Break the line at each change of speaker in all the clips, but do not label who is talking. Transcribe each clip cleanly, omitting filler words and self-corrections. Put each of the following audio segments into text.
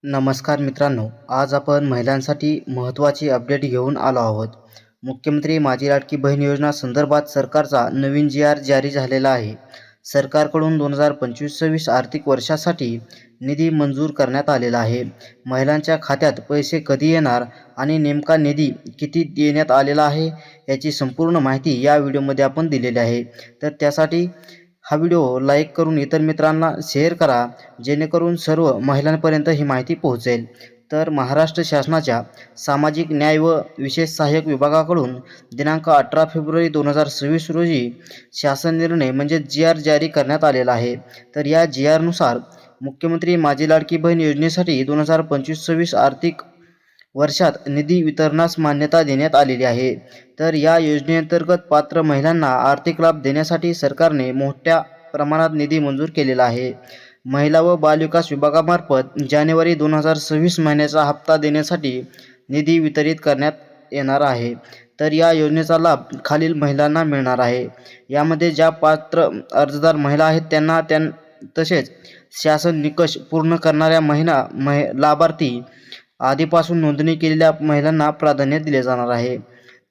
नमस्कार मित्रांनो, आज आपण महिलांसाठी महत्त्वाची अपडेट घेऊन आलो आहोत. मुख्यमंत्री माझी लाडकी बहीण योजना संदर्भात सरकारचा नवीन जी-आर जारी झालेला आहे. सरकारकडून 2025-26 आर्थिक वर्षासाठी निधी मंजूर करण्यात आलेला आहे. महिलांच्या खात्यात पैसे कधी येणार आणि नेमका निधी किती देण्यात आलेला आहे याची संपूर्ण माहिती या व्हिडिओमध्ये आपण दिलेली आहे. तर त्यासाठी हा व्हिडिओ लाईक करून इतर मित्रांना शेअर करा, जेणेकरून सर्व महिलांपर्यंत ही माहिती पोहोचेल. तर महाराष्ट्र शासनाच्या सामाजिक न्याय व विशेष सहाय्यक विभागाकडून दिनांक 18 फेब्रुवारी 2026 रोजी शासन निर्णय म्हणजे जी-आर जारी करण्यात आलेला आहे. तर या जी-आरनुसार मुख्यमंत्री माझी लाडकी बहीण योजनेसाठी 2025-26 आर्थिक वर्षात निधी वितरणास मान्यता देण्यात आलेली आहे. तर या योजनेअंतर्गत पात्र महिलांना आर्थिक लाभ देण्यासाठी सरकारने मोठ्या प्रमाणात निधी मंजूर केलेला आहे. महिला व बालविकास विभागामार्फत जानेवारी 2026 महिन्याचा हप्ता देण्यासाठी निधी वितरित करण्यात येणार आहे. तर या योजनेचा लाभ खालील महिलांना मिळणार आहे. यामध्ये ज्या पात्र अर्जदार महिला आहेत त्यांना तसेच शासन निकष पूर्ण करणाऱ्या लाभार्थी आधीपासून नोंदणी केलेल्या महिलांना प्राधान्य दिले जाणार आहे.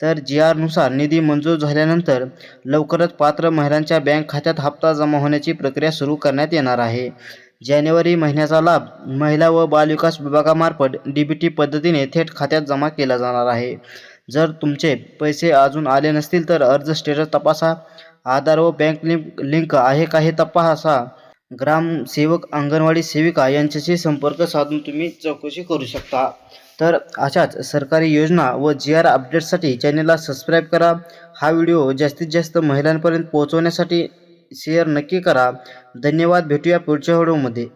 तर जी-आरनुसार निधी मंजूर झाल्यानंतर लवकरच पात्र महिलांच्या बँक खात्यात हप्ता जमा होण्याची प्रक्रिया सुरू करण्यात येणार आहे. जानेवारी महिन्याचा लाभ महिला व बालविकास विभागामार्फत डीबीटी पद्धतीने थेट खात्यात जमा केला जाणार आहे. जर तुमचे पैसे अजून आले नसतील तर अर्ज स्टेटस तपासा, आधार व बँक लिंक आहे का हे तपासा. ग्रामसेवक, अंगणवाडी सेविका यांच्याशी संपर्क साधून तुम्ही चौकशी करू शकता. तर अशाच सरकारी योजना व जी-आर अपडेट्ससाठी चॅनलला सबस्क्राईब करा. हा व्हिडिओ जास्तीत जास्त महिलांपर्यंत पोहोचवण्यासाठी शेअर नक्की करा. धन्यवाद. भेटूया पुढच्या व्हिडिओमध्ये.